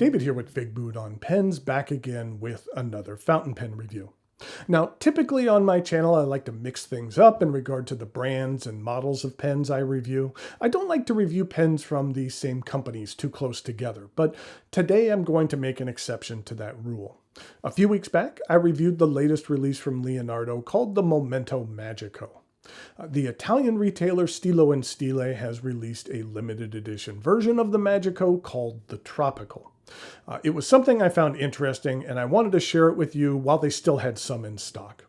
David here with Figboot on pens, back again with another fountain pen review. Now, typically on my channel, I like to mix things up in regard to the brands and models of pens I review. I don't like to review pens from the same companies too close together, but today I'm going to make an exception to that rule. A few weeks back, I reviewed the latest release from Leonardo called the Momento Magico. The Italian retailer Stilo & Stile has released a limited edition version of the Magico called the Tropical. It was something I found interesting and I wanted to share it with you while they still had some in stock.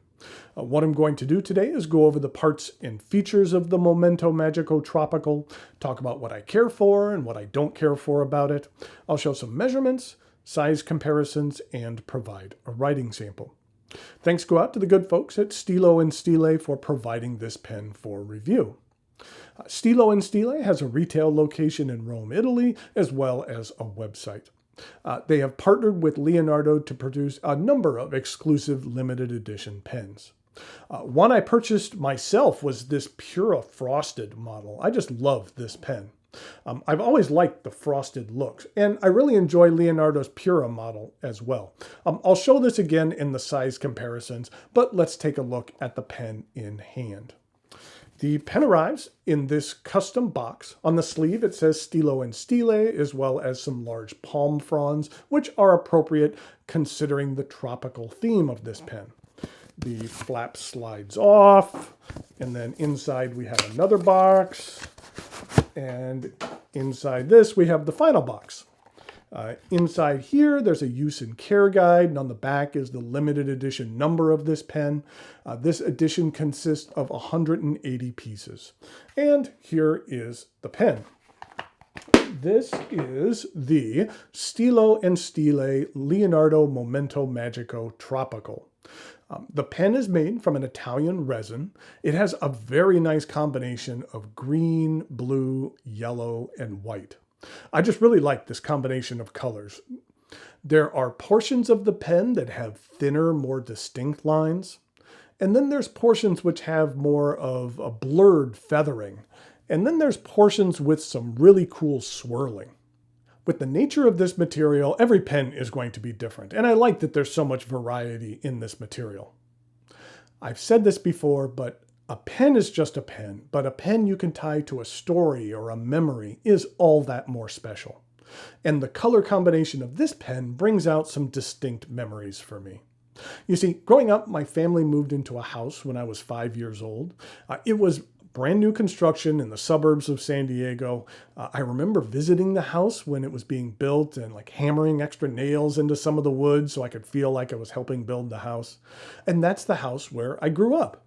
What I'm going to do today is go over the parts and features of the Momento Magico Tropical, talk about what I care for and what I don't care for about it. I'll show some measurements, size comparisons, and provide a writing sample. Thanks go out to the good folks at Stilo & Stile for providing this pen for review. Stilo & Stile has a retail location in Rome, Italy, as well as a website. They have partnered with Leonardo to produce a number of exclusive limited edition pens. One I purchased myself was this Pura frosted model. I just love this pen. I've always liked the frosted looks, and I really enjoy Leonardo's Pura model as well. I'll show this again in the size comparisons, but let's take a look at the pen in hand. The pen arrives in this custom box. On the sleeve it says Stilo & Stile, as well as some large palm fronds, which are appropriate considering the tropical theme of this pen. The flap slides off, and then inside we have another box. And inside this, we have the final box. Inside here, there's a use and care guide, and on the back is the limited edition number of this pen. This edition consists of 180 pieces. And here is the pen. This is the Stilo & Stile Leonardo Momento Magico Tropical. The pen is made from an Italian resin. It has a very nice combination of green, blue, yellow, and white. I just really like this combination of colors. There are portions of the pen that have thinner, more distinct lines. And then there's portions which have more of a blurred feathering. And then there's portions with some really cool swirling. With the nature of this material, every pen is going to be different, and I like that there's so much variety in this material. I've said this before, but a pen is just a pen, but a pen you can tie to a story or a memory is all that more special. And the color combination of this pen brings out some distinct memories for me. You see, growing up, my family moved into a house when I was 5 years old. It was brand new construction in the suburbs of San Diego. I remember visiting the house when it was being built and like hammering extra nails into some of the wood so I could feel like I was helping build the house. And that's the house where I grew up.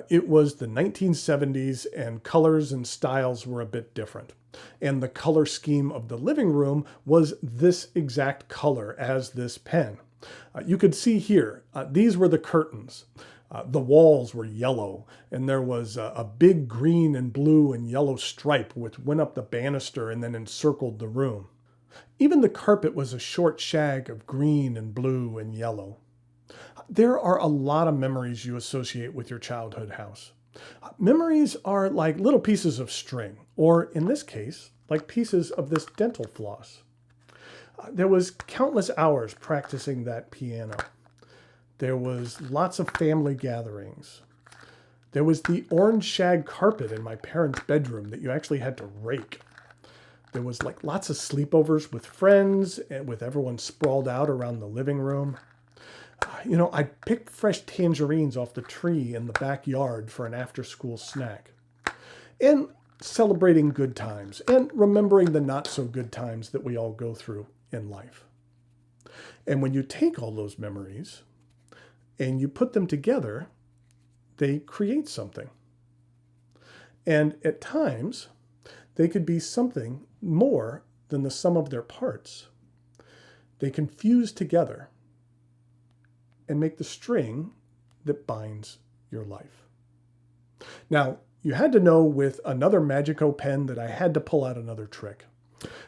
It was the 1970s and colors and styles were a bit different. And the color scheme of the living room was this exact color as this pen. You could see here, these were the curtains. The walls were yellow, and there was a big green and blue and yellow stripe which went up the banister and then encircled the room. Even the carpet was a short shag of green and blue and yellow. There are a lot of memories you associate with your childhood house. Memories are like little pieces of string, or in this case, like pieces of this dental floss. There was countless hours practicing that piano. There was lots of family gatherings. There was the orange shag carpet in my parents' bedroom that you actually had to rake. There was like lots of sleepovers with friends and with everyone sprawled out around the living room. I'd pick fresh tangerines off the tree in the backyard for an after-school snack. And celebrating good times and remembering the not-so-good times that we all go through in life. And when you take all those memories and you put them together, they create something. And at times, they could be something more than the sum of their parts. They can fuse together and make the string that binds your life. Now, you had to know with another Magico pen that I had to pull out another trick.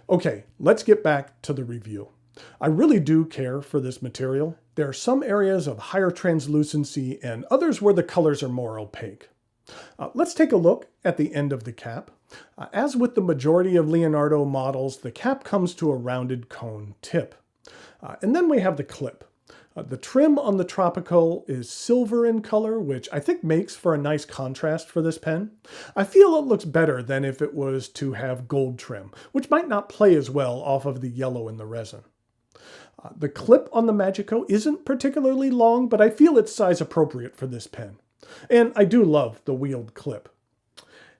Okay, let's get back to the review. I really do care for this material. There are some areas of higher translucency and others where the colors are more opaque. Let's take a look at the end of the cap. As with the majority of Leonardo models, the cap comes to a rounded cone tip. And then we have the clip. The trim on the Tropical is silver in color, which I think makes for a nice contrast for this pen. I feel it looks better than if it was to have gold trim, which might not play as well off of the yellow in the resin. The clip on the Magico isn't particularly long, but I feel it's size appropriate for this pen. And I do love the wheeled clip.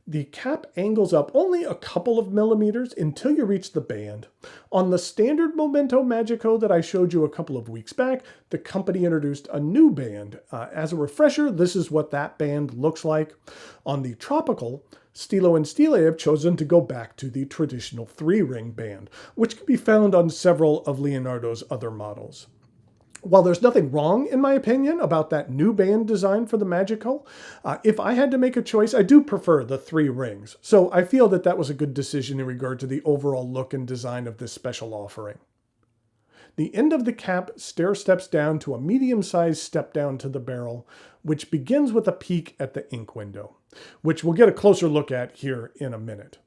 The cap angles up only a couple of millimeters until you reach the band. On the standard Momento Magico that I showed you a couple of weeks back, the company introduced a new band. As a refresher, this is what that band looks like. On the Tropical, Stilo and Stile have chosen to go back to the traditional 3-ring band, which can be found on several of Leonardo's other models. While there's nothing wrong, in my opinion, about that new band design for the Magico, if I had to make a choice, I do prefer the 3 rings. So I feel that that was a good decision in regard to the overall look and design of this special offering. The end of the cap stair steps down to a medium-sized step down to the barrel, which begins with a peak at the ink window, which we'll get a closer look at here in a minute.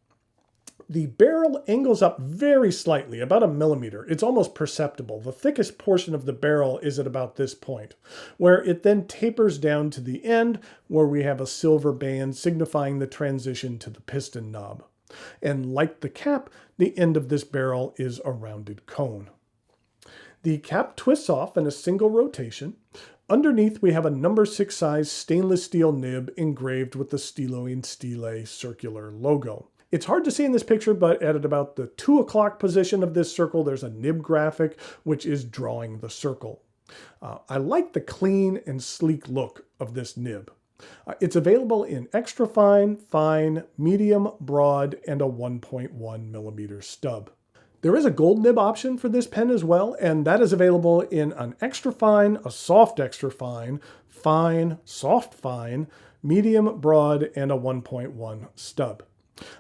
The barrel angles up very slightly, about a millimeter. It's almost perceptible. The thickest portion of the barrel is at about this point, where it then tapers down to the end, where we have a silver band signifying the transition to the piston knob. And like the cap, the end of this barrel is a rounded cone. The cap twists off in a single rotation. Underneath, we have a number 6 size stainless steel nib engraved with the Stilo and Stile circular logo. It's hard to see in this picture, but at about the 2 o'clock position of this circle, there's a nib graphic, which is drawing the circle. I like the clean and sleek look of this nib. It's available in extra fine, fine, medium, broad, and a 1.1 millimeter stub. There is a gold nib option for this pen as well, and that is available in an extra fine, a soft extra fine, fine, soft fine, medium, broad, and a 1.1 stub.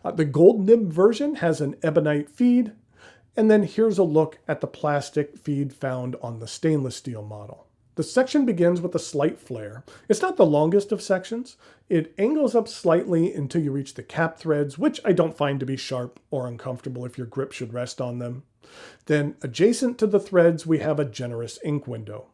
The gold nib version has an ebonite feed, and then here's a look at the plastic feed found on the stainless steel model. The section begins with a slight flare. It's not the longest of sections. It angles up slightly until you reach the cap threads, which I don't find to be sharp or uncomfortable if your grip should rest on them. Then adjacent to the threads, we have a generous ink window.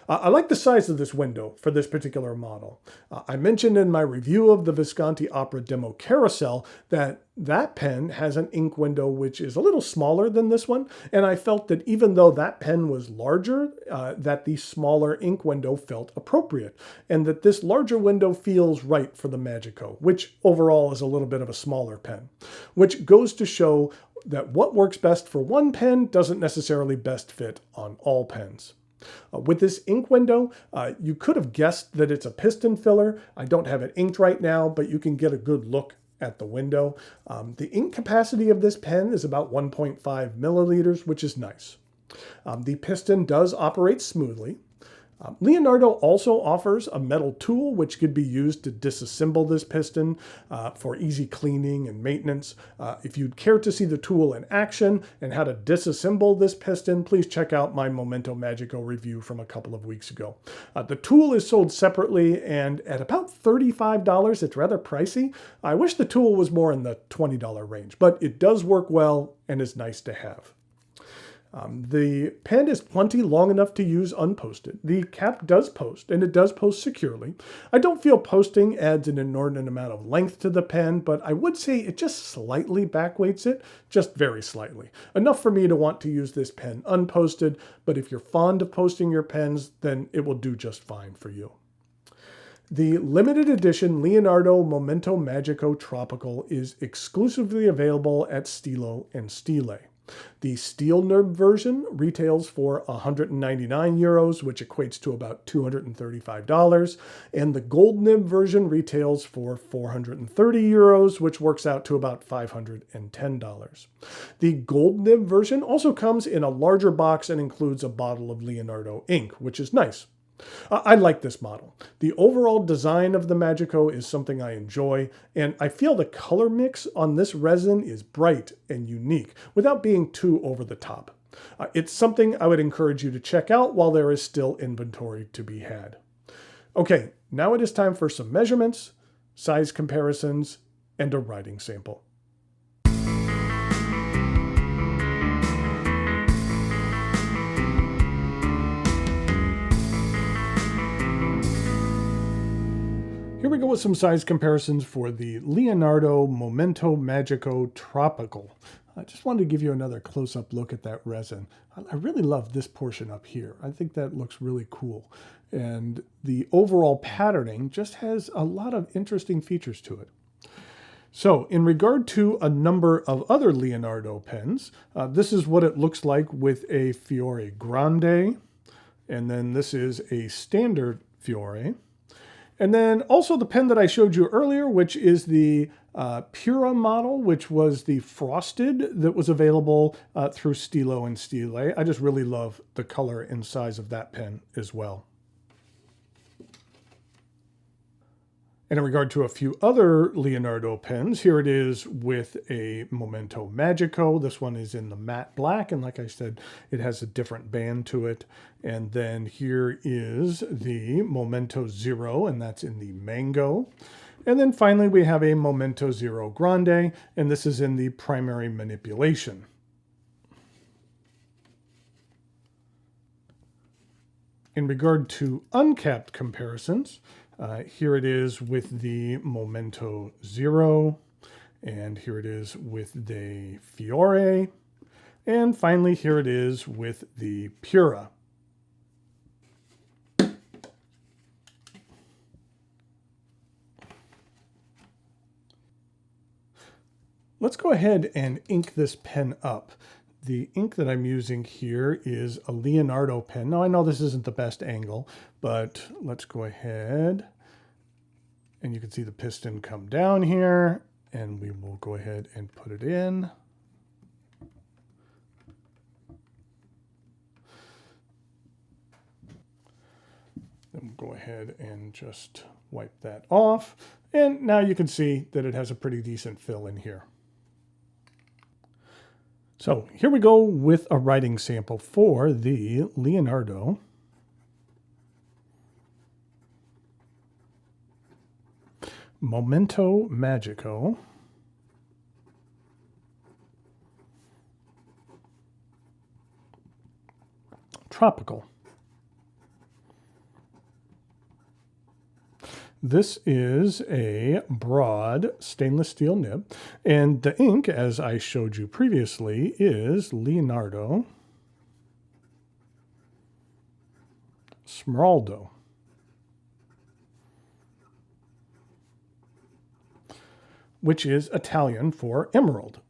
I like the size of this window for this particular model. I mentioned in my review of the Visconti Opera Demo Carousel that that pen has an ink window which is a little smaller than this one, and I felt that even though that pen was larger, that the smaller ink window felt appropriate, and that this larger window feels right for the Magico, which overall is a little bit of a smaller pen, which goes to show that what works best for one pen doesn't necessarily best fit on all pens. With this ink window, you could have guessed that it's a piston filler. I don't have it inked right now, but you can get a good look at the window. The ink capacity of this pen is about 1.5 milliliters, which is nice. The piston does operate smoothly. Leonardo also offers a metal tool which could be used to disassemble this piston for easy cleaning and maintenance. If you'd care to see the tool in action and how to disassemble this piston, please check out my Momento Magico review from a couple of weeks ago. The tool is sold separately and at about $35. It's rather pricey. I wish the tool was more in the $20 range, but it does work well and is nice to have. The pen is plenty long enough to use unposted. The cap does post, and it does post securely. I don't feel posting adds an inordinate amount of length to the pen, but I would say it just slightly backweights it, just very slightly. Enough for me to want to use this pen unposted, but if you're fond of posting your pens, then it will do just fine for you. The limited edition Leonardo Momento Magico Tropical is exclusively available at Stilo and Stile. The steel nib version retails for 199 euros, which equates to about $235, and the gold nib version retails for 430 euros, which works out to about $510. The gold nib version also comes in a larger box and includes a bottle of Leonardo ink, which is nice. I like this model. The overall design of the Magico is something I enjoy, and I feel the color mix on this resin is bright and unique without being too over the top. It's something I would encourage you to check out while there is still inventory to be had. Okay, now it is time for some measurements, size comparisons, and a writing sample. Here we go with some size comparisons for the Leonardo Momento Magico Tropical. I just wanted to give you another close-up look at that resin. I really love this portion up here. I think that looks really cool. And the overall patterning just has a lot of interesting features to it. So in regard to a number of other Leonardo pens, this is what it looks like with a Fiore Grande. And then this is a standard Fiore. And then also the pen that I showed you earlier, which is the Pura model, which was the frosted that was available through Stilo and Stile. I just really love the color and size of that pen as well. And in regard to a few other Leonardo pens, here it is with a Momento Magico. This one is in the matte black, and like I said, it has a different band to it. And then here is the Momento Zero, and that's in the mango. And then finally, we have a Momento Zero Grande, and this is in the primary manipulation. In regard to uncapped comparisons, here it is with the Momento Zero, and here it is with the Fiore, and finally here it is with the Pura. Let's go ahead and ink this pen up. The ink that I'm using here is a Leonardo pen. Now I know this isn't the best angle, but let's go ahead and you can see the piston come down here, and we will go ahead and put it in. Then we'll go ahead and just wipe that off. And now you can see that it has a pretty decent fill in here. So here we go with a writing sample for the Leonardo Momento Magico Tropical. This is a broad stainless steel nib, and the ink, as I showed you previously, is Leonardo Smeraldo. Which is Italian for emerald.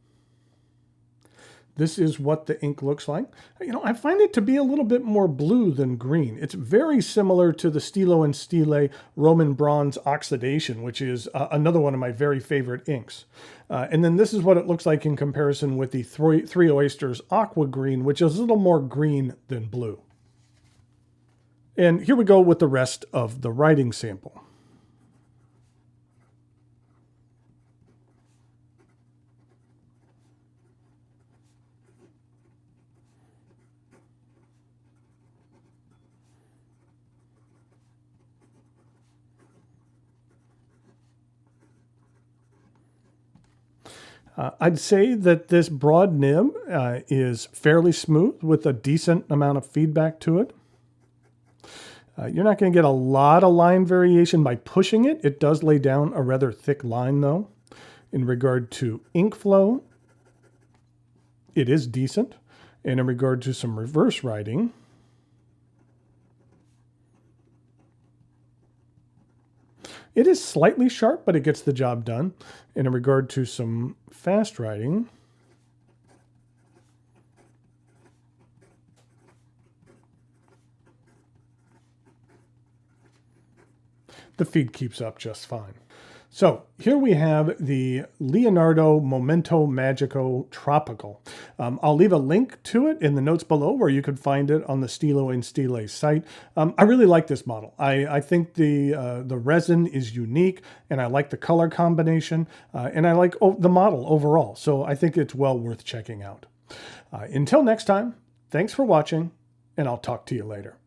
This is what the ink looks like. You know, I find it to be a little bit more blue than green. It's very similar to the Stilo and Stile Roman Bronze Oxidation, which is another one of my very favorite inks. And then this is what it looks like in comparison with the Three Oysters Aqua Green, which is a little more green than blue. And here we go with the rest of the writing sample. I'd say that this broad nib is fairly smooth with a decent amount of feedback to it. You're not going to get a lot of line variation by pushing it. It does lay down a rather thick line though. In regard to ink flow, it is decent. And in regard to some reverse writing, it is slightly sharp, but it gets the job done. And in regard to some fast writing, the feed keeps up just fine. So here we have the Leonardo Momento Magico Tropical. I'll leave a link to it in the notes below where you can find it on the Stilo and Stile site. I really like this model. I think the resin is unique, and I like the color combination, and I like the model overall. So I think it's well worth checking out. Until next time, thanks for watching, and I'll talk to you later.